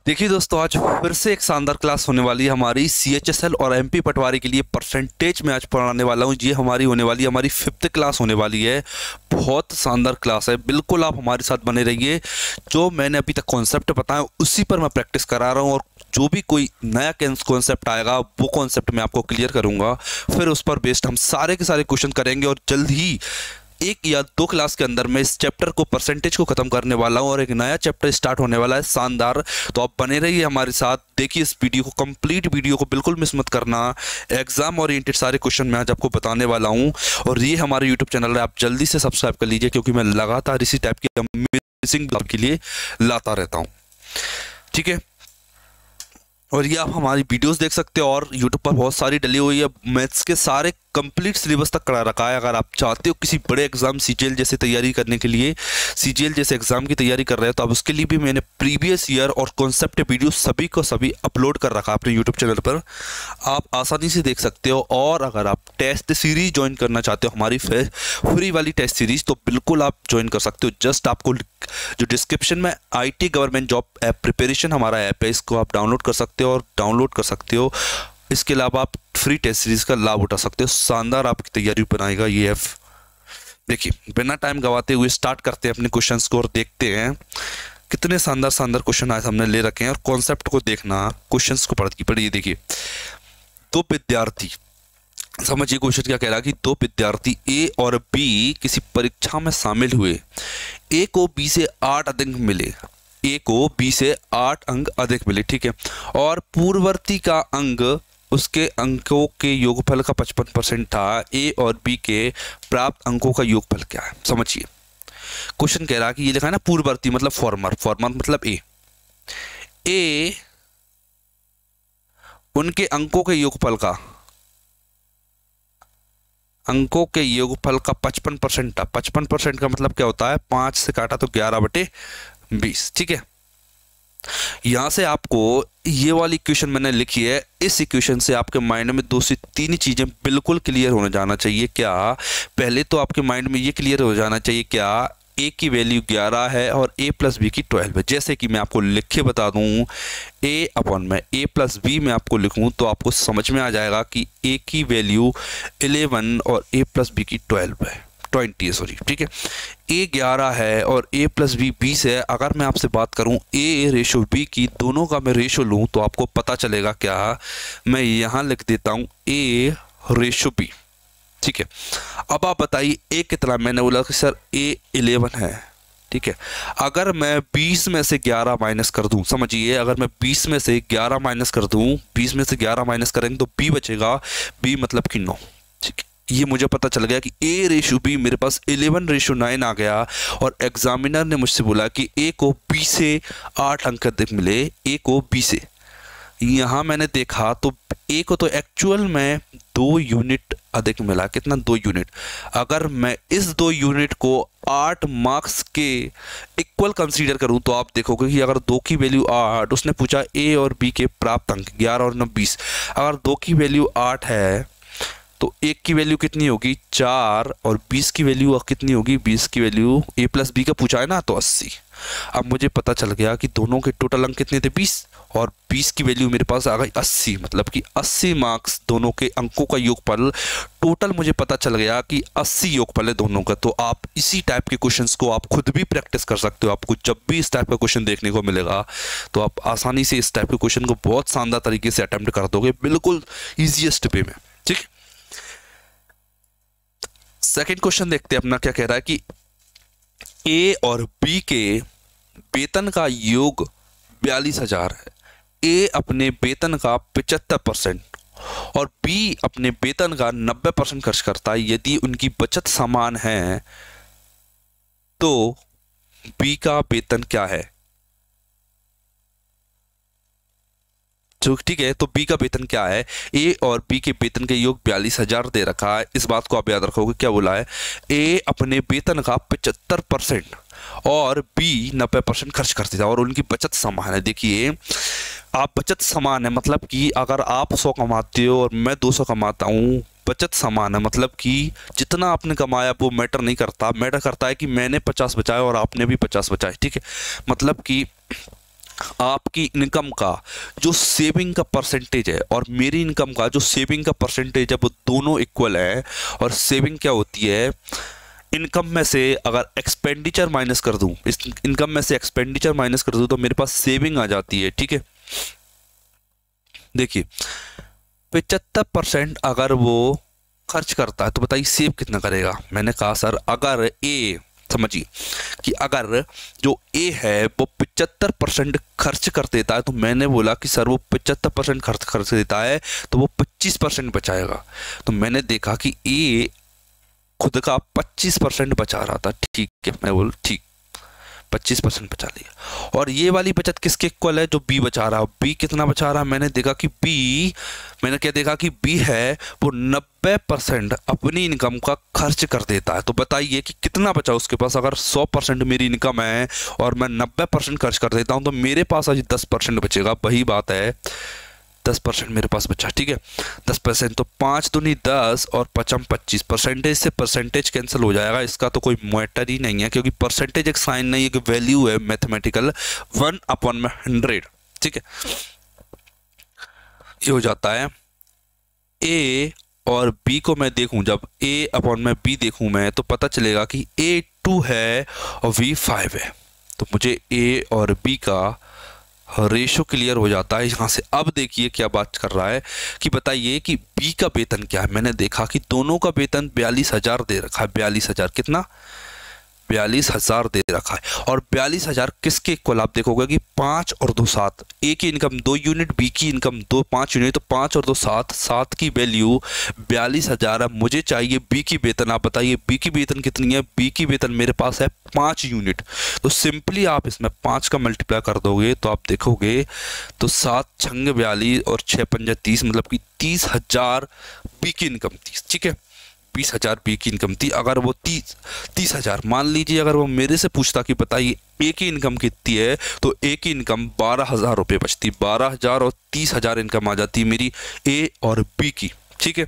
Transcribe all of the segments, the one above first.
देखिए दोस्तों, आज फिर से एक शानदार क्लास होने वाली है हमारी CHSL और MP पटवारी के लिए। परसेंटेज में आज पढ़ाने वाला हूँ। ये हमारी होने वाली है, हमारी 5th क्लास होने वाली है। बहुत शानदार क्लास है, बिल्कुल आप हमारे साथ बने रहिए। जो मैंने अभी तक कॉन्सेप्ट बताया उसी पर मैं प्रैक्टिस करा रहा हूँ, और जो भी कोई नया कॉन्सेप्ट आएगा वो कॉन्सेप्ट मैं आपको क्लियर करूँगा। फिर उस पर बेस्ड हम सारे के सारे क्वेश्चन करेंगे, और जल्द ही 1 या 2 क्लास के अंदर मैं इस चैप्टर को, परसेंटेज को खत्म करने वाला हूं, और एक नया चैप्टर स्टार्ट होने वाला है शानदार। तो आप बने रहिए हमारे साथ, देखिए इस वीडियो को, कंप्लीट वीडियो को बिल्कुल मिस मत करना। एग्जाम ओरिएंटेड सारे क्वेश्चन मैं आज आपको बताने वाला हूं, और ये हमारे यूट्यूब चैनल है, आप जल्दी से सब्सक्राइब कर लीजिए, क्योंकि मैं लगातार इसी टाइप की अमेजिंग ब्लॉग के लिए लाता रहता हूँ। ठीक है, और ये आप हमारी वीडियोस देख सकते हो, और यूट्यूब पर बहुत सारी डली हुई है। मैथ्स के सारे कंप्लीट सिलेबस तक करा रखा है। अगर आप चाहते हो किसी बड़े एग्जाम CGL जैसे तैयारी करने के लिए, CGL जैसे एग्जाम की तैयारी कर रहे हैं, तो अब उसके लिए भी मैंने प्रीवियस ईयर और कॉन्सेप्ट वीडियो सभी को सभी अपलोड कर रखा है अपने यूट्यूब चैनल पर। आप आसानी से देख सकते हो। और अगर आप टेस्ट सीरीज ज्वाइन करना चाहते हो, हमारी फ्री वाली टेस्ट सीरीज, तो बिल्कुल आप ज्वाइन कर सकते हो। जस्ट आपको जो डिस्क्रिप्शन में IT government job app preparation हमारा ऐप है, इसको आप डाउनलोड कर सकते हो और डाउनलोड कर सकते हो। इसके अलावा आप फ्री टेस्ट सीरीज का लाभ उठा सकते हो। शानदार आपकी तैयारी बनाएगा ये ऐप। देखिए, बिना टाइम गवाते हुए स्टार्ट करते हैं अपने क्वेश्चंस को, और देखते हैं कितने शानदार शानदार क्वेश्चन आज हमने ले रखे हैं। और कॉन्सेप्ट को देखना, क्वेश्चंस को पढ़िए। देखिए, 2 विद्यार्थी, समझिए क्वेश्चन क्या कह रहा है कि 2 विद्यार्थी A और B किसी परीक्षा में शामिल हुए। A को B से 8 अंक मिले, A को B से 8 अंक अधिक मिले। ठीक है, और पूर्ववर्ती का अंक उसके अंकों के योगफल का 55% था। A और B के प्राप्त अंकों का योगफल क्या है? समझिए, क्वेश्चन कह रहा है कि ये लिखा है ना, पूर्ववर्ती मतलब फॉर्मर मतलब A उनके अंकों के योगफल का 55% था। 55% का मतलब क्या होता है? 5 से काटा तो 11/20। ठीक है, यहां से आपको ये वाली इक्वेशन मैंने लिखी है। इस इक्वेशन से आपके माइंड में 2 से 3 चीजें बिल्कुल क्लियर होने जाना चाहिए। क्या? पहले तो आपके माइंड में ये क्लियर हो जाना चाहिए, क्या A की वैल्यू 11 है और A + B की 12 है। जैसे कि मैं आपको लिख के बता दूं, A + B मैं आपको लिखूं तो आपको समझ में आ जाएगा कि A की वैल्यू 11 और A + B की 20 है, सॉरी। ठीक है, A 11 है और A + B 20 है। अगर मैं आपसे बात करूं A/B की, दोनों का मैं रेशो लूं तो आपको पता चलेगा। क्या? मैं यहां लिख देता हूं A/B। ठीक है, अब आप बताइए A कितना? मैंने बोला कि सर A 11 है। ठीक है, अगर मैं 20 में से 11 माइनस कर दूं, समझिए, अगर मैं 20 में से 11 माइनस कर दूं, 20 में से 11 माइनस करेंगे तो B बचेगा। B मतलब कि 9। ठीक है, ये मुझे पता चल गया कि A/B मेरे पास 11/9 आ गया। और एग्जामिनर ने मुझसे बोला कि A को B से 8 अंक अधिक मिले। A को B से, यहां मैंने देखा तो A को तो एक्चुअल में 2 यूनिट अधिक मिला। कितना? 2 यूनिट। अगर मैं इस 2 यूनिट को 8 मार्क्स के इक्वल कंसीडर करूं तो आप देखोगे कि अगर 2 की वैल्यू 8, उसने पूछा A और B के प्राप्त अंक 11 और 9 20। अगर 2 की वैल्यू 8 है तो 1 की वैल्यू कितनी होगी? 4, और 20 की वैल्यू कितनी होगी? 20 की वैल्यू A + B का पूछा है ना, तो 80। अब मुझे पता चल गया कि दोनों के टोटल अंक कितने थे? 20, और 20 की वैल्यू मेरे पास आ गई 80, मतलब कि 80 मार्क्स दोनों के अंकों का योगफल। टोटल मुझे पता चल गया कि 80 योगफल है दोनों का। तो आप इसी टाइप के क्वेश्चंस को आप खुद भी प्रैक्टिस कर सकते हो। आपको जब भी इस टाइप का क्वेश्चन देखने को मिलेगा तो आप आसानी से इस टाइप के क्वेश्चन को बहुत शानदार तरीके से अटेम्प्ट कर दोगे, बिल्कुल ईजीएस्ट वे में। ठीक, सेकेंड क्वेश्चन देखते हैं अपना क्या कह रहा है कि A और B के वेतन का योग 42,000 है। A अपने वेतन का 75% और B अपने वेतन का 90% खर्च करता है। यदि उनकी बचत समान है तो B का वेतन क्या है? ठीक है, तो B का वेतन क्या है? A और B के वेतन के योग 42,000 दे रखा है। इस बात को आप याद रखोगे। क्या बोला है? A अपने वेतन का 75% और B 90% खर्च करते थे, और उनकी बचत समान है। देखिए, आप बचत समान है मतलब कि अगर आप 100 कमाते हो और मैं 200 कमाता हूँ, बचत समान है मतलब कि जितना आपने कमाया वो मैटर नहीं करता। मैटर करता है कि मैंने 50 बचाया और आपने भी 50 बचाए। ठीक है, मतलब कि आपकी इनकम का जो सेविंग का परसेंटेज है और मेरी इनकम का जो सेविंग का परसेंटेज है वो दोनों इक्वल है। और सेविंग क्या होती है, इनकम में से अगर एक्सपेंडिचर माइनस कर दूं, इस इनकम में से एक्सपेंडिचर माइनस कर दूं तो मेरे पास सेविंग आ जाती है। ठीक है, देखिए 75% अगर वो खर्च करता है तो बताइए सेव कितना करेगा। मैंने कहा सर अगर ए, समझिए कि अगर जो ए है वो 75% खर्च कर देता है तो मैंने बोला कि सर वो 75% खर्च देता है तो वो 25% बचाएगा। तो मैंने देखा कि ए खुद का 25% बचा रहा था। ठीक है, मैं बोल ठीक 25% बचा लिया। और ये वाली बचत किसके इक्वल है, जो बी बचा रहा है। बी कितना बचा रहा है, मैंने देखा कि बी, मैंने क्या देखा कि बी है वो 90% अपनी इनकम का खर्च कर देता है। तो बताइए कि कितना बचा उसके पास। अगर 100% मेरी इनकम है और मैं 90% खर्च कर देता हूं तो मेरे पास आज 10% बचेगा। वही बात है, 10% मेरे पास बचा। ठीक है, 10% तो 5 दूनी 10 और 5 25, परसेंटेज से परसेंटेज कैंसिल हो जाएगा। इसका तो कोई मैटर ही नहीं है क्योंकि परसेंटेज एक साइन नहीं है, एक वैल्यू है मैथमेटिकल, 1/100। ठीक है, ये हो जाता है। ए और बी को मैं देखूं, जब A/B देखूं मैं तो पता चलेगा कि A 2 है और B 5 है। तो मुझे A और B का रेशो क्लियर हो जाता है यहाँ से। अब देखिए क्या बात कर रहा है कि बताइए कि बी का वेतन क्या है। मैंने देखा कि दोनों का वेतन 42,000 दे रखा है। 42,000 कितना, 42,000 दे रखा है। और 42,000 किसके इक्वल, आप देखोगे कि 5 और 2 7। ए की इनकम 2 यूनिट, बी की इनकम 5 यूनिट, तो 5 और 2 7, 7 की वैल्यू 42,000 है। मुझे चाहिए बी की वेतन। आप बताइए बी की वेतन कितनी है। बी की वेतन मेरे पास है 5 यूनिट। तो सिंपली आप इसमें 5 का मल्टीप्लाई कर दोगे तो आप देखोगे तो 7 छंग 42 और 6 पंजे 30, मतलब कि 30,000 बी की इनकम थी। ठीक है, 20,000 बी की इनकम थी। अगर वो 30,000 मान लीजिए, अगर वो मेरे से पूछता कि बताइए ए की इनकम कितनी है तो ए की इनकम 12,000 रुपये बचती। 12,000 और 30,000 इनकम आ जाती मेरी ए और बी की। ठीक है,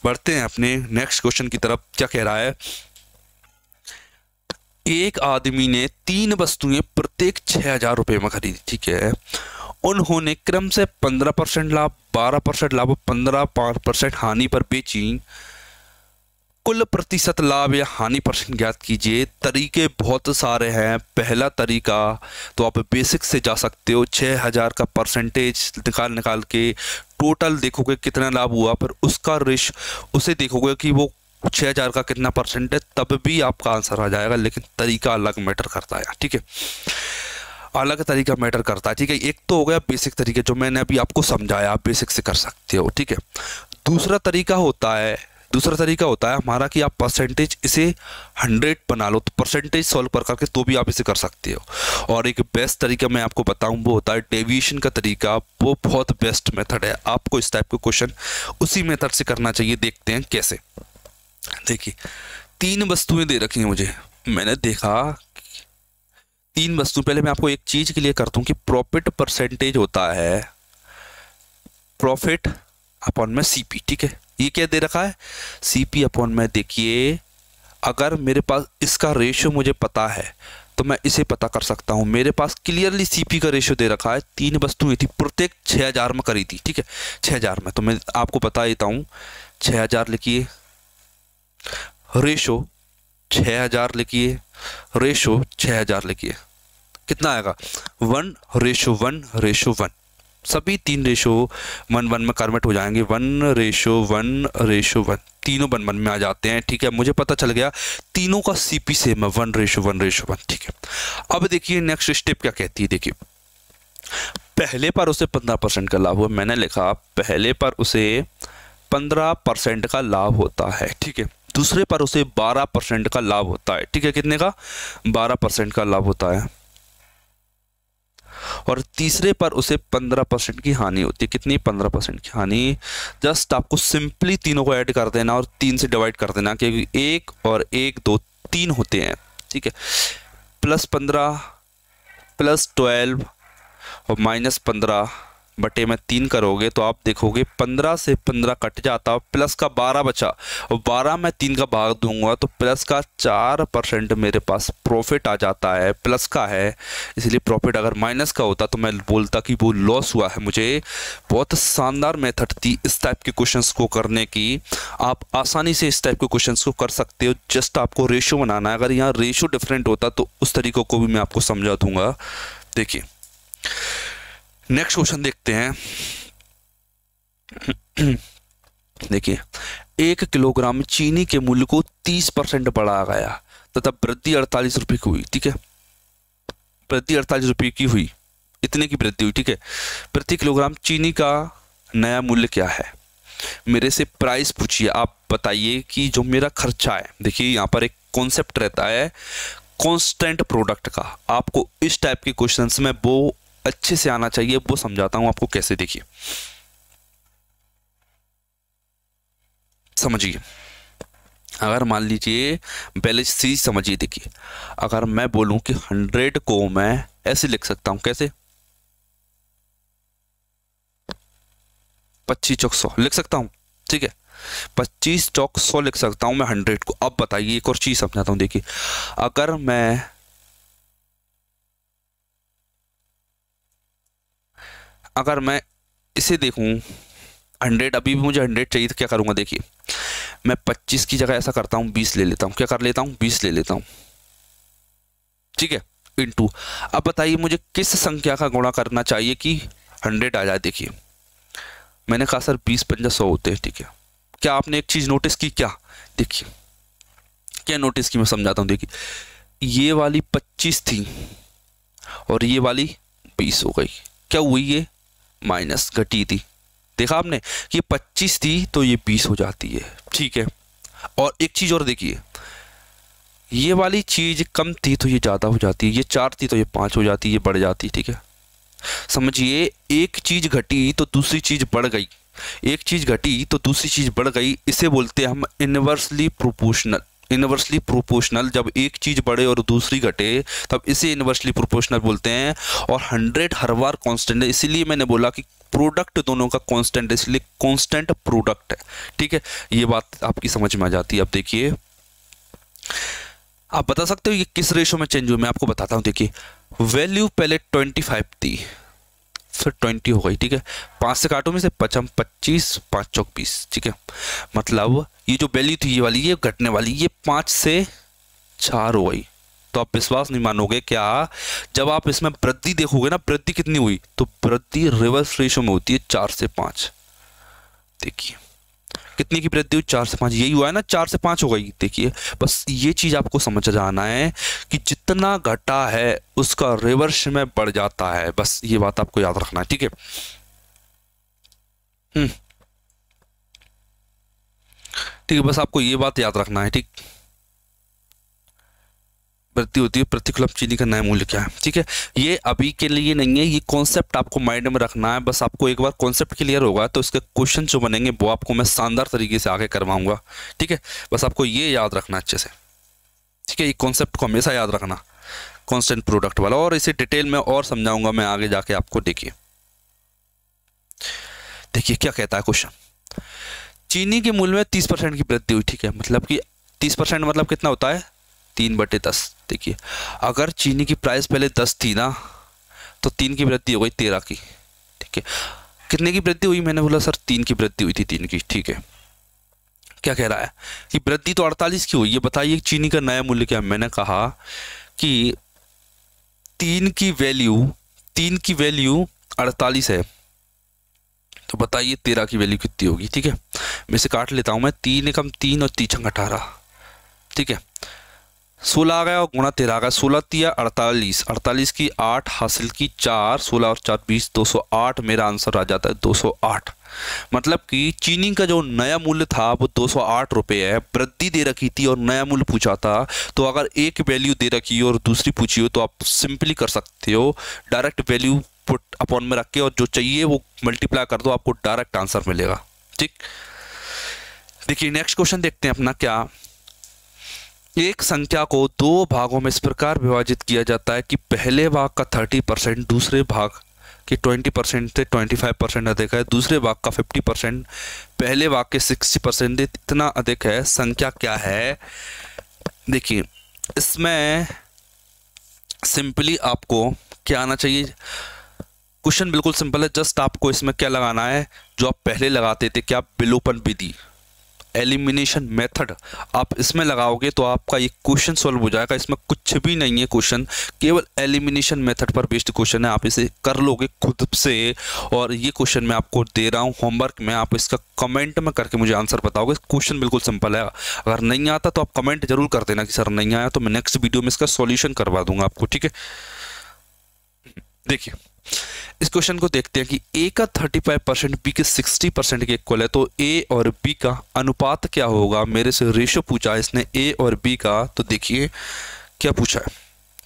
बढ़ते हैं अपने नेक्स्ट क्वेश्चन की तरफ। क्या कह रहा है, एक आदमी ने 3 वस्तुएं प्रत्येक 6,000 रुपये में खरीदी। ठीक है, उन्होंने क्रम से 15% लाभ, 12% लाभ और 15% हानि पर बेची। कुल प्रतिशत लाभ या हानि परसेंट ज्ञात कीजिए। तरीके बहुत सारे हैं। पहला तरीका तो आप बेसिक से जा सकते हो, 6,000 का परसेंटेज निकाल के टोटल देखोगे कितना लाभ हुआ, पर उसका उसे देखोगे कि वो 6,000 का कितना परसेंट है, तब भी आपका आंसर आ जाएगा। लेकिन तरीका अलग मैटर करता है। ठीक है, अलग तरीका मैटर करता है। ठीक है, एक तो हो गया बेसिक तरीके जो मैंने अभी आपको समझाया, आप बेसिक से कर सकते हो। ठीक है, दूसरा तरीका होता है हमारा कि आप परसेंटेज इसे 100 बना लो, तो परसेंटेज सॉल्व कर करके तो भी आप इसे कर सकते हो। और एक बेस्ट तरीका मैं आपको बताऊं वो होता है डेविएशन का तरीका। वो बहुत बेस्ट मेथड है। आपको इस टाइप के क्वेश्चन उसी मेथड से करना चाहिए। देखते हैं कैसे। देखिए 3 वस्तुएं दे रखी हैं मुझे। मैंने देखा 3 वस्तु, पहले मैं आपको एक चीज क्लियर करता हूं कि प्रॉफिट परसेंटेज होता है प्रॉफिट अपॉन में सीपी। ठीक है, ये क्या दे रखा है, सीपी अपॉन में। देखिए अगर मेरे पास इसका रेशियो मुझे पता है तो मैं इसे पता कर सकता हूं। मेरे पास क्लियरली सीपी का रेशियो दे रखा है। 3 वस्तुएं थी, प्रत्येक 6,000 में करी थी। ठीक है, 6,000 में। तो मैं आपको बता देता हूं, 6,000 लिखिए, रेशो 6,000 लिखिए, रेशो 6,000 लिखिए। कितना आएगा, 1:1:1। सभी 3 रेशो 1:1 में कन्वर्ट हो जाएंगे। 1:1:1, तीनों 1:1 में आ जाते हैं। ठीक है, मुझे पता चल गया तीनों का सीपी सेम है, 1:1:1। ठीक है, अब देखिए नेक्स्ट स्टेप क्या कहती है। देखिए पहले पर उसे 15% का लाभ हुआ। मैंने लिखा पहले पर उसे 15% का लाभ होता है। ठीक है, दूसरे पर उसे 12% का लाभ होता है। ठीक है, कितने का, 12% का लाभ होता है। और तीसरे पर उसे 15% की हानि होती है। कितनी, 15% की हानि। जस्ट आपको सिंपली तीनों को ऐड कर देना और 3 से डिवाइड कर देना, क्योंकि 1 और 1 2 3 होते हैं। ठीक है, +15 +12 और -15 बटे में 3 करोगे तो आप देखोगे 15 से 15 कट जाता, प्लस का 12 बचा, और 12 में 3 का भाग दूंगा तो प्लस का 4% मेरे पास प्रॉफिट आ जाता है, प्लस का है। इसलिए प्रॉफिट अगर माइनस का होता तो मैं बोलता कि वो लॉस हुआ है मुझे। बहुत शानदार मेथड थी इस टाइप के क्वेश्चंस को करने की। आप आसानी से इस टाइप के क्वेश्चंस को कर सकते हो, जस्ट आपको रेशियो बनाना है। अगर यहाँ रेशियो डिफरेंट होता तो उस तरीकों को भी मैं आपको समझा दूंगा। देखिए नेक्स्ट क्वेश्चन देखते हैं। देखिए 1 किलोग्राम चीनी के मूल्य को 30% बढ़ाया गया तथा वृद्धि 48 रुपये की हुई। ठीक है, वृद्धि 48 रुपये की हुई, इतने की वृद्धि हुई। ठीक है, प्रति किलोग्राम चीनी का नया मूल्य क्या है? मेरे से प्राइस पूछिए, आप बताइए कि जो मेरा खर्चा है। देखिए यहाँ पर एक कॉन्सेप्ट रहता है कांस्टेंट प्रोडक्ट का। आपको इस टाइप के क्वेश्चंस में वो अच्छे से आना चाहिए, वो समझाता हूं आपको कैसे। देखिए समझिए, अगर मान लीजिए पहले चीज समझिए। देखिए अगर मैं बोलूं कि 100 को मैं ऐसे लिख सकता हूं, कैसे? 25 चौक 100 लिख सकता हूं। ठीक है, 25 चौक 100 लिख सकता हूं मैं 100 को। अब बताइए एक और चीज समझाता हूं। देखिए अगर मैं इसे देखूं 100, अभी भी मुझे 100 चाहिए तो क्या करूंगा? देखिए मैं 25 की जगह ऐसा करता हूं 20 ले लेता हूं। क्या कर लेता हूं? 20 ले लेता हूं। ठीक है, इनटू। अब बताइए मुझे किस संख्या का गुणा करना चाहिए कि 100 आ जाए? देखिए मैंने कहा सर 20 पंजा 100 होते हैं। ठीक है, क्या आपने एक चीज नोटिस की? क्या? देखिए क्या नोटिस की, मैं समझाता हूं। देखिए ये वाली 25 थी और ये वाली 20 हो गई। क्या हुई? ये माइनस घटी थी। देखा आपने कि 25 थी तो ये 20 हो जाती है। ठीक है, और एक चीज और देखिए, ये वाली चीज कम थी तो ये ज्यादा हो जाती है, ये 4 थी तो ये 5 हो जाती है, ये बढ़ जाती है। ठीक है, समझिए एक चीज घटी तो दूसरी चीज बढ़ गई, एक चीज घटी तो दूसरी चीज बढ़ गई। इसे बोलते हैं हम इनवर्सली प्रोपोर्शनल। इनवर्सली प्रोपोर्शनल, जब एक चीज बढ़े और दूसरी घटे तब इसे इनवर्सली प्रोपोर्शनल बोलते हैं। और 100 हर बार कांस्टेंट है, इसीलिए मैंने बोला कि प्रोडक्ट दोनों का कांस्टेंट है, इसलिए कांस्टेंट प्रोडक्ट है। ठीक है, ये बात आपकी समझ में आ जाती है। अब देखिए आप बता सकते हो ये किस रेशो में चेंज हुआ? मैं आपको बताता हूं। देखिए वैल्यू पहले 25 थी, फिर 20 हो गई। ठीक है, 5 से काटो में से 25, 5 चौक 20। ठीक है, मतलब ये जो वैल्यू थी ये वाली, ये घटने वाली, ये 5 से 4 हो गई। तो आप विश्वास नहीं मानोगे क्या, जब आप इसमें वृद्धि देखोगे ना, वृद्धि कितनी हुई? तो वृद्धि रिवर्स रेशो में होती है 4 से 5। देखिए कितनी की वृद्धि हुई? 4 से 5। यही हुआ है ना, 4 से 5 हो गई। देखिए बस ये चीज आपको समझ जाना है कि जितना घटा है उसका रिवर्स में बढ़ जाता है। बस ये बात आपको याद रखना है। ठीक है, ठीक है, बस आपको ये बात याद रखना है। ठीक, वृद्धि होती है प्रति किलो चीनी का नया मूल्य क्या है। ठीक है, ये अभी के लिए नहीं है, ये कॉन्सेप्ट आपको माइंड में रखना है। बस आपको एक बार कॉन्सेप्ट क्लियर होगा तो इसके क्वेश्चन जो बनेंगे वो आपको मैं शानदार तरीके से आगे करवाऊंगा। ठीक है, बस आपको ये याद रखना अच्छे से। ठीक है, ये कॉन्सेप्ट को हमेशा याद रखना, कांस्टेंट प्रोडक्ट वाला, और इसे डिटेल में और समझाऊंगा मैं आगे जाके आपको। देखिए देखिए क्या कहता है क्वेश्चन। चीनी के मूल्य में 30% की वृद्धि हुई। ठीक है, मतलब कि 30% मतलब कितना होता है? 3/10। देखिए अगर चीनी की प्राइस पहले 10 थी ना, तो 3 की वृद्धि हो गई 13 की। ठीक है, कितने की वृद्धि हुई? मैंने बोला सर 3 की वृद्धि हुई थी, 3 की। ठीक है, क्या कह रहा है कि वृद्धि तो 48 की हुई। ये बताइए चीनी का नया मूल्य क्या है? मैंने कहा कि 3 की वैल्यू 48 है, तो बताइए 13 की वैल्यू कितनी होगी? ठीक है, मैं इसे काट लेता हूं। मैं 3 एकम 3 और 3 18। ठीक है, 16 आ गया और गुणा 13 आ गया। 16 तिया 48, 48 की 8 हासिल की 4, 16 और 4 20, 208 मेरा आंसर आ जाता है 208। मतलब कि चीनी का जो नया मूल्य था वो 208 रुपये है। वृद्धि दे रखी थी और नया मूल्य पूछा था, तो अगर एक वैल्यू दे रखी हो और दूसरी पूछी हो तो आप सिंपली कर सकते हो, डायरेक्ट वैल्यू पुट अपॉन में रख के और जो चाहिए वो मल्टीप्लाई कर दो, आपको डायरेक्ट आंसर मिलेगा। ठीक, देखिए नेक्स्ट क्वेश्चन देखते हैं अपना। क्या एक संख्या को 2 भागों में इस प्रकार विभाजित किया जाता है कि पहले भाग का 30% दूसरे भाग कि 20% से 25% अधिक है, दूसरे वाक्य का 50%, पहले वाक्य के 60% इतना अधिक है, संख्या क्या है। देखिए इसमें सिंपली आपको क्या आना चाहिए, क्वेश्चन बिल्कुल सिंपल है, जस्ट आपको इसमें क्या लगाना है जो आप पहले लगाते थे, क्या विलोपन विधि, एलिमिनेशन मेथड, आप इसमें लगाओगे तो आपका ये क्वेश्चन सॉल्व हो जाएगा। इसमें कुछ भी नहीं है क्वेश्चन, केवल एलिमिनेशन मेथड पर बेस्ड क्वेश्चन है, आप इसे कर लोगे खुद से। और ये क्वेश्चन मैं आपको दे रहा हूँ होमवर्क में, आप इसका कमेंट में करके मुझे आंसर बताओगे। क्वेश्चन बिल्कुल सिंपल है, अगर नहीं आता तो आप कमेंट जरूर कर देना कि सर नहीं आया, तो मैं नेक्स्ट वीडियो में इसका सॉल्यूशन करवा दूंगा आपको, ठीक है। देखिए इस क्वेश्चन को देखते हैं कि ए का 35% बी के 60% के इक्वल है, तो ए और बी का अनुपात क्या होगा। मेरे से रेशो पूछा इसने ए और बी का, तो देखिए क्या पूछा है,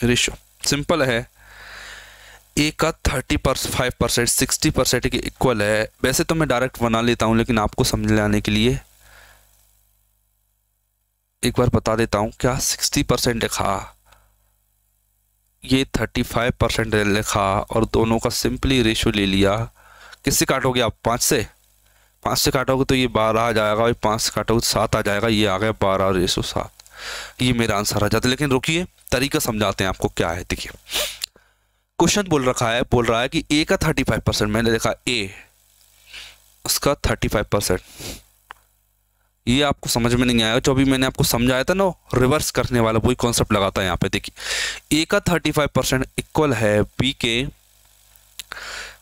रेशो सिंपल है, ए का 35% 60% के इक्वल है। वैसे तो मैं डायरेक्ट बना लेता हूं, लेकिन आपको समझ लाने के लिए एक बार बता देता हूं। क्या 60% लिखा, ये 35% लिखा, और दोनों का सिंपली रेशो ले लिया। किससे काटोगे आप, 5 से, 5 से काटोगे तो ये 12 आ जाएगा, और 5 से काटोगे तो 7 आ जाएगा, ये आ गया 12/7। ये मेरा आंसर आ जाता है। लेकिन रुकिए तरीका समझाते हैं आपको क्या है। देखिए क्वेश्चन बोल रहा है कि ए का 35%, मैंने देखा ए उसका 35%, ये आपको समझ में नहीं आएगा। जो अभी मैंने आपको समझाया था ना रिवर्स करने वाला, वही कॉन्सेप्ट लगाता है यहाँ पे। देखिए ए का 35% इक्वल है बी के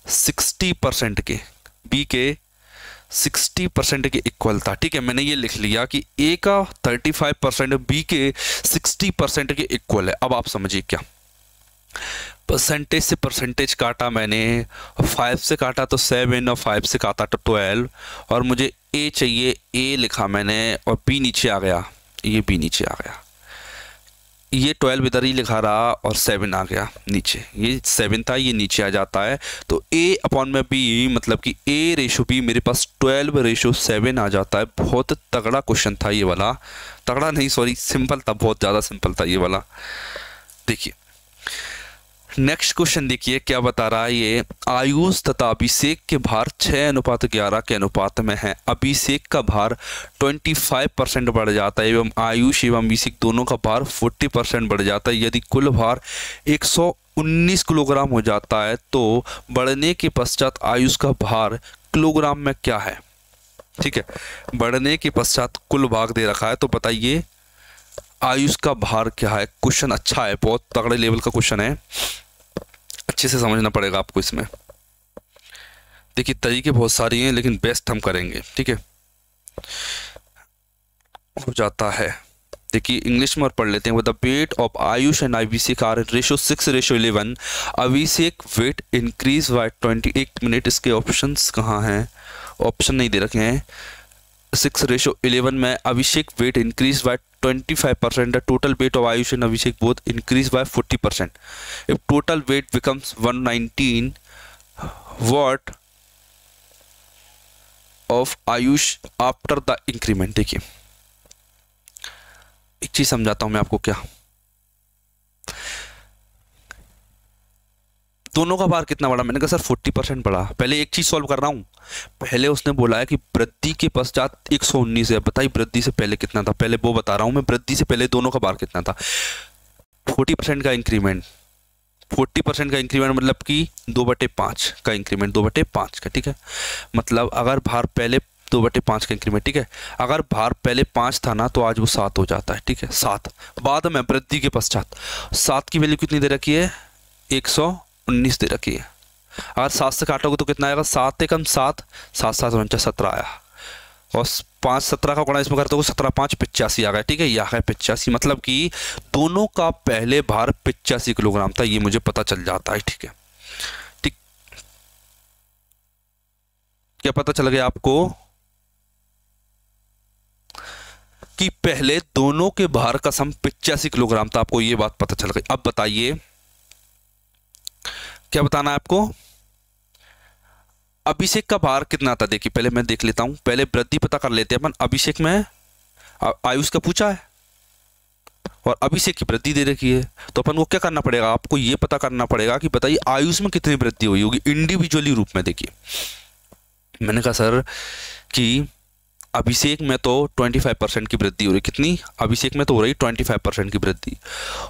60% के, बी के 60% के इक्वल था, ठीक है। मैंने ये लिख लिया कि ए का 35% बी के 60% के इक्वल है। अब आप समझिए क्या, परसेंटेज से परसेंटेज काटा मैंने, 5 से काटा तो 7 और 5 से काटा तो 12, और मुझे ए चाहिए, ए लिखा मैंने, और बी नीचे आ गया, ये बी नीचे आ गया, ये 12 इधर ही लिखा रहा, और 7 आ गया नीचे, ये 7 था, ये नीचे आ जाता है। तो ए अपॉन में बी, मतलब कि ए रेशो बी, मेरे पास 12/7 आ जाता है। बहुत तगड़ा क्वेश्चन था ये वाला, तगड़ा नहीं सॉरी सिंपल था, बहुत ज़्यादा सिंपल था ये वाला। देखिए नेक्स्ट क्वेश्चन देखिए क्या बता रहा है ये, आयुष तथा अभिषेक के भार 6:11 के अनुपात में है। अभिषेक का भार 25% बढ़ जाता है एवं आयुष एवं अभिषेक दोनों का भार 40% बढ़ जाता है। यदि कुल भार 119 किलोग्राम हो जाता है तो बढ़ने के पश्चात आयुष का भार किलोग्राम में क्या है, ठीक है। बढ़ने के पश्चात कुल भाग दे रखा है, तो बताइए आयुष का भार क्या है। क्वेश्चन अच्छा है, बहुत तगड़े लेवल का क्वेश्चन है, अच्छे से समझना पड़ेगा आपको इसमें। देखिए तरीके बहुत सारी हैं, लेकिन बेस्ट हम करेंगे, ठीक है। हो जाता है, देखिए इंग्लिश में और पढ़ लेते हैं। The weight of Ayush and Abhishek are ratio 6:11। Abhishek weight increase by 28 minute. इसके ऑप्शंस कहाँ हैं, ऑप्शन नहीं दे रखे हैं। 6:11 में Abhishek weight increase by 25%. The total weight of Ayush and Abhishek both increase by 40%. If total weight becomes 119, what of Ayush after the increment? देखिए एक चीज समझाता हूं मैं आपको, क्या दोनों का भार कितना बढ़ा। मैंने कहा सर 40% बढ़ा। पहले एक चीज सॉल्व कर रहा हूं, पहले उसने बोला है कि वृद्धि के पश्चात 119 है। बताइए वृद्धि से पहले कितना था, पहले वो बता रहा हूं मैं। वृद्धि से पहले दोनों का भार कितना था, 40% का इंक्रीमेंट। 40% का इंक्रीमेंट मतलब कि 2/5 का इंक्रीमेंट, 2/5 का, ठीक है। मतलब अगर भार पहले 2/5 का इंक्रीमेंट, ठीक है। अगर भार पहले 5 था ना, तो आज वो 7 हो जाता है, ठीक है। 7 बाद में वृद्धि के पश्चात 7 की वैल्यू कितनी दे रखी है, 119 दे रखी है। अगर 7 से काटोगे तो कितना आएगा, 7 एकम 7, 7 7 49 17 आया, और 5 17 का गुणा इसमें करते हो 17 5 85 आ गया, ठीक है। यह है 85, मतलब कि दोनों का पहले भार 85 किलोग्राम था, ये मुझे पता चल जाता है, ठीक है। ठीक, क्या पता चल गया आपको कि पहले दोनों के भार का सम 85 किलोग्राम था, आपको ये बात पता चल गई। अब बताइए क्या बताना है आपको, अभिषेक का भार कितना था। देखिए पहले मैं देख लेता हूं, पहले वृद्धि पता कर लेते हैं अपन। अभिषेक में आयुष का पूछा है, और अभिषेक की वृद्धि दे रखी है, तो अपन को क्या करना पड़ेगा, आपको ये पता करना पड़ेगा कि बताइए आयुष में कितनी वृद्धि हुई होगी इंडिविजुअली रूप में। देखिए मैंने कहा सर कि अभिषेक में तो 25% की वृद्धि हो रही, कितनी, अभिषेक में तो हो रही 25% की वृद्धि,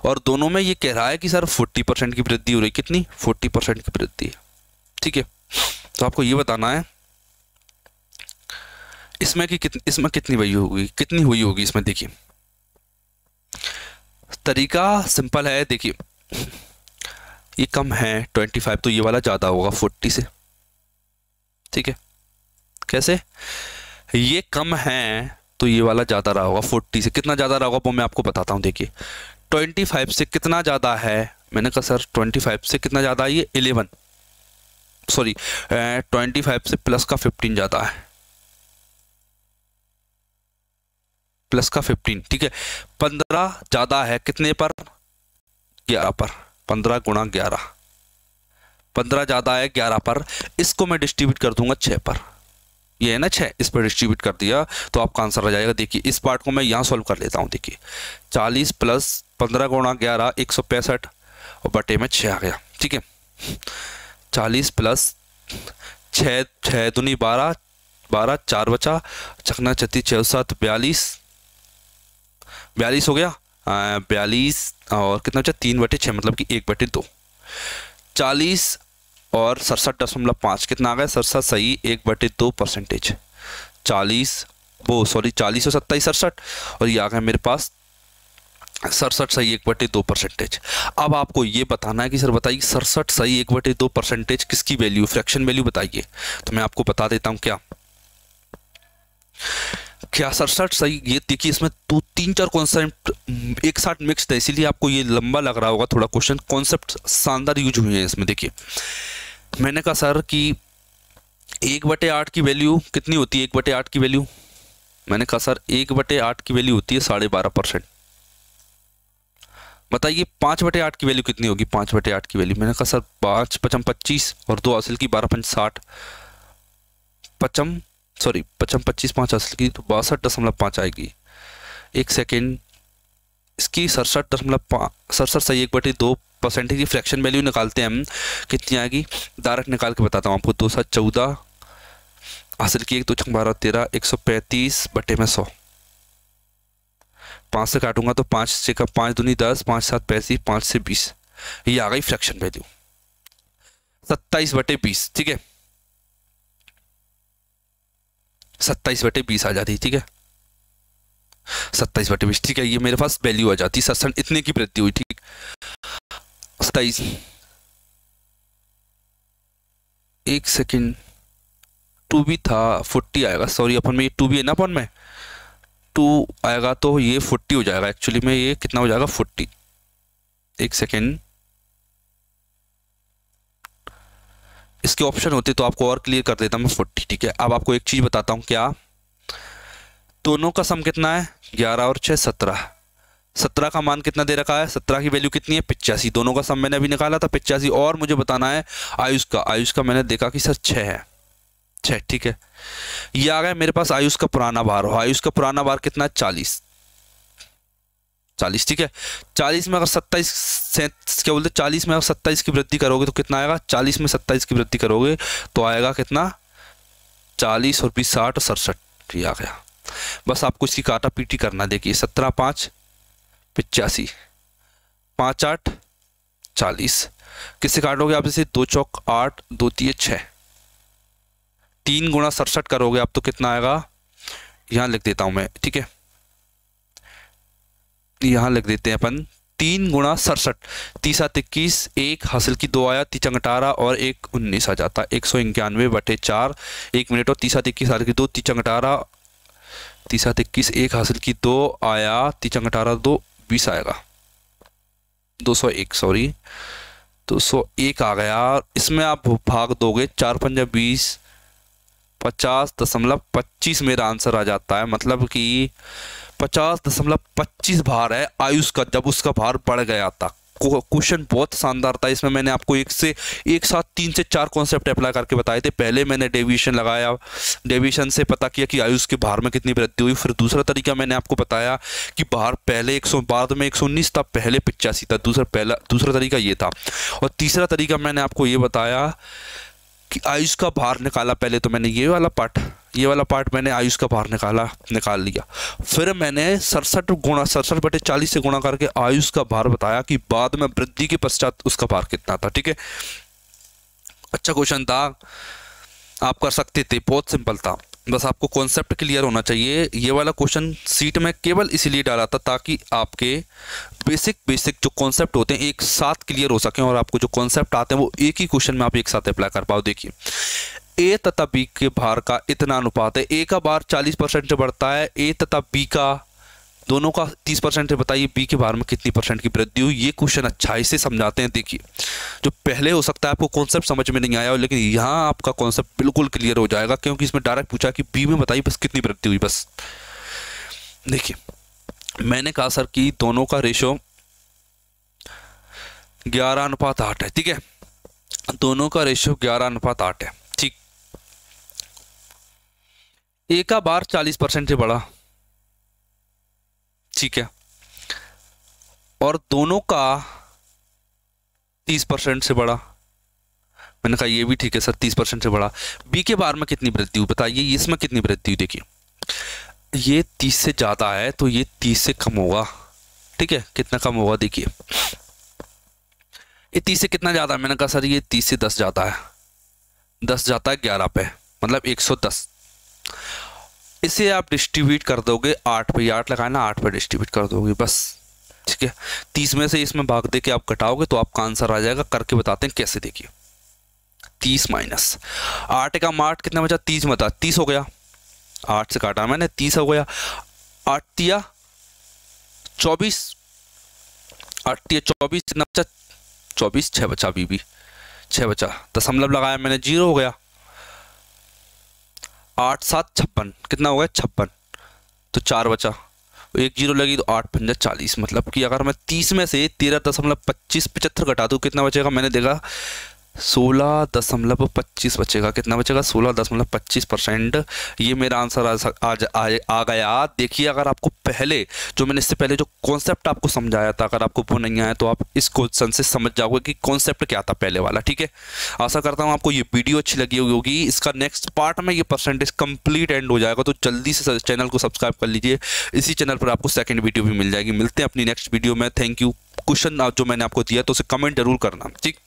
और दोनों में ये कह रहा है कि सर 40% की वृद्धि हो रही, कितनी, 40% की वृद्धि। ठीक है, तो आपको ये बताना है इसमें कि इसमें कितनी वही होगी, कितनी हुई होगी इसमें। देखिए तरीका सिंपल है, देखिए ये कम है 25 तो ये वाला ज़्यादा होगा 40 से। ठीक है, कैसे, ये कम है तो ये वाला ज़्यादा रहा होगा 40 से, कितना ज़्यादा रहा होगा वो मैं आपको बताता हूँ। देखिए 25 से कितना ज़्यादा है, मैंने कहा सर 25 से कितना ज़्यादा है, ये 11 सॉरी 25 से प्लस का 15 ज़्यादा है, प्लस का 15। ठीक है, 15 ज़्यादा है कितने पर, 11 पर, 15 गुणा 11, 15 ज़्यादा है 11 पर, इसको मैं डिस्ट्रीब्यूट कर दूंगा 6 पर, ये है ना 6, इस पर डिस्ट्रीब्यूट कर दिया तो आपका आंसर आ जाएगा। देखिए इस पार्ट को मैं यहाँ सॉल्व कर लेता हूँ। देखिए 40 प्लस 15 गुणा 11 165 और बटे में 6 आ गया। ठीक है, 40 प्लस 6 6 दूनी 12 12 4 बचा, चकना 36 6 7 42 हो गया, 42 और कितना बचा 3/6 मतलब कि 1/2, 40 और 67.5 कितना आ गया, 67 सही 1/2%, 40 वो सॉरी 40 और 27 67 और ये आ गया मेरे पास 67 सही 1/2%। अब आपको ये बताना है कि सर बताइए 67 सही 1/2% किसकी वैल्यू, फ्रैक्शन वैल्यू बताइए। तो मैं आपको बता देता हूँ क्या 67 सही, ये देखिए इसमें तो 3-4 कॉन्सेप्ट एक साथ मिक्स्ड है, इसीलिए आपको ये लंबा लग रहा होगा थोड़ा क्वेश्चन, कॉन्सेप्ट शानदार यूज हुए हैं इसमें। देखिए मैंने कहा सर कि 1/8 की वैल्यू कितनी होती है, 1/8 की वैल्यू, मैंने कहा सर 1/8 की वैल्यू होती है 12.5%। बताइए 5/8 की वैल्यू कितनी होगी, 5/8 की वैल्यू, मैंने कहा सर 5 5 25 और 2 हासिल की 12 5 60, 55 25 5 हासिल की तो 62.5 आएगी। एक सेकेंड, इसकी 67 सही 1/2% की फ्रैक्शन वैल्यू निकालते हैं हम, कितनी आएगी डायरेक्ट निकाल के बताता हूँ आपको। 2 7 14 हासिल की 1 2 6 12 13 135 बटे में 100, 5 से काटूंगा तो 5 से 5 दूनी 10 5 7 35 5 से 20, ये आ गई फ्रैक्शन वैल्यू 27/20। ठीक है, 27/20 आ जाती। ठीक है, 27/20। ठीक है, ये मेरे पास वैल्यू आ जाती, 67 इतने की वृद्धि हुई। ठीक, 27 एक सेकेंड 2 भी था 40 आएगा, सॉरी अपन में ये 2 भी है ना, अपन में 2 आएगा तो ये 40 हो जाएगा, एक्चुअली में ये कितना हो जाएगा 40। एक सेकेंड, इसके ऑप्शन होते तो आपको और क्लियर कर देता मैं 40। ठीक है, अब आपको एक चीज बताता हूँ, क्या दोनों का सम कितना है, 11 और 6 17, 17 का मान कितना दे रखा है, 17 की वैल्यू कितनी है 85, दोनों का सम मैंने अभी निकाला था 85, और मुझे बताना है आयुष का, आयुष का मैंने देखा कि सर 6 है 6। ठीक है, ये आ गया मेरे पास आयुष का पुराना भार, आयुष का पुराना भार कितना है 40। ठीक है, 40 में अगर 27 से क्या बोलते 40 में अगर 27 की वृद्धि करोगे तो कितना आएगा, 40 में 27 की वृद्धि करोगे तो आएगा कितना 40 और 20 60 और 67, ये आ गया। बस आपको इसकी काटा पीटी करना। देखिए 17 5 85 5 8 40, किससे काटोगे आप इसे, 2 चौक 8 2 3 6, 3 गुणा 67 करोगे आप तो कितना आएगा, यहाँ लिख देता हूं मैं। ठीक है, यहाँ लिख देते हैं अपन 3 गुणा 67, 30 21 1 हासिल की 2 आया, 3 18 और 1 19 आ जाता, 191/4 1 मिनट, और 30 21 हासिल की 2 3 18 30 21 1 हासिल की 2 आया, 3 18 2 20 आएगा, 201 सॉरी 201 आ गया। इसमें आप भाग दोगे 4 5 20 50.25 मेरा आंसर आ जाता है, मतलब कि 50.25 भार है आयुष का, जब उसका भार बढ़ गया था क्वेश्चन बहुत शानदार था। इसमें मैंने आपको एक साथ 3 से 4 कॉन्सेप्ट अप्लाई करके बताए थे। पहले मैंने डेविएशन लगाया, डेविएशन से पता किया कि आयुष के भार में कितनी वृद्धि हुई। फिर दूसरा तरीका मैंने आपको बताया कि भार पहले 100 बाद में 119 था, पहले 85 था। दूसरा तरीका ये था। और तीसरा तरीका मैंने आपको ये बताया कि आयुष का भार निकाला। पहले तो मैंने ये वाला पार्ट मैंने आयुष का भार निकाल लिया। फिर मैंने 67/40 से गुणा करके आयुष का भार बताया कि बाद में वृद्धि के पश्चात उसका भार कितना था। ठीक है, अच्छा क्वेश्चन था, आप कर सकते थे, बहुत सिंपल था, बस आपको कॉन्सेप्ट क्लियर होना चाहिए। ये वाला क्वेश्चन सीट में केवल इसीलिए डाला था ताकि आपके बेसिक जो कॉन्सेप्ट होते हैं एक साथ क्लियर हो सकें और आपको जो कॉन्सेप्ट आते हैं वो एक ही क्वेश्चन में आप एक साथ अप्लाई कर पाओ। देखिए, ए तथा बी के भार का इतना अनुपात है। ए का भार 40% से बढ़ता है, ए तथा बी का दोनों का 30% से बताइए बी के भार में कितनी परसेंट की वृद्धि हुई। ये क्वेश्चन अच्छाई से समझाते हैं। देखिए, जो पहले हो सकता है आपको कॉन्सेप्ट समझ में नहीं आया हो, लेकिन यहाँ आपका कॉन्सेप्ट बिल्कुल क्लियर हो जाएगा, क्योंकि इसमें डायरेक्ट पूछा कि बी में बताइए बस कितनी वृद्धि हुई। बस देखिए, मैंने कहा सर कि दोनों का रेशो 11:8 है। ठीक है, दोनों का रेशो 11:8 है। ठीक, ए का भार 40% से बढ़ा, ठीक है, और दोनों का 30% से बढ़ा। मैंने कहा ये भी ठीक है सर, 30% से बढ़ा। बी के भार में कितनी वृद्धि हुई बताइए, इसमें कितनी वृद्धि हुई। देखिए, ये 30 से ज्यादा है तो ये 30 से कम होगा। ठीक है, कितना कम होगा, देखिए ये 30 से कितना ज्यादा है। मैंने कहा सर ये 30 से 10 जाता है, 10 जाता है 11 पे, मतलब 110। इसे आप डिस्ट्रीब्यूट कर दोगे 8 पे, 8 लगाना, 8 पे डिस्ट्रीब्यूट कर दोगे बस। ठीक है, 30 में से इसमें भाग दे के आप घटाओगे तो आपका आंसर आ जाएगा। करके बताते हैं कैसे। देखिए, 30 माइनस 8 का 8 कितना बचा, 30 में था, 30 हो गया, 8 से काटा मैंने, 30 हो गया। 8 तिया 24, 8 तिया 24, कितना बचा 24, 6 बचा, बीबी 6 बचा, दशमलव लगाया मैंने, 0 हो गया। 8 7 56, कितना हो गया 56, तो 4 बचा, 1 0 लगी तो 8 5 40। मतलब कि अगर मैं 30 में से 13.25 घटा दूँ कितना बचेगा, मैंने देखा 16.25 बचेगा। कितना बचेगा, 16.25%। ये मेरा आंसर आ गया। देखिए, अगर आपको पहले जो मैंने इससे पहले जो कॉन्सेप्ट आपको समझाया था, अगर आपको वो नहीं आया तो आप इस क्वेश्चन से समझ जाओगे कि कॉन्सेप्ट क्या था पहले वाला। ठीक है, आशा करता हूँ आपको ये वीडियो अच्छी लगी होगी। इसका नेक्स्ट पार्ट में ये परसेंटेज कंप्लीट एंड हो जाएगा, तो जल्दी से चैनल को सब्सक्राइब कर लीजिए। इसी चैनल पर आपको सेकेंड वीडियो भी मिल जाएगी। मिलते हैं अपनी नेक्स्ट वीडियो में। Thank you. क्वेश्चन जो मैंने आपको दिया तो उसे कमेंट जरूर करना। ठीक।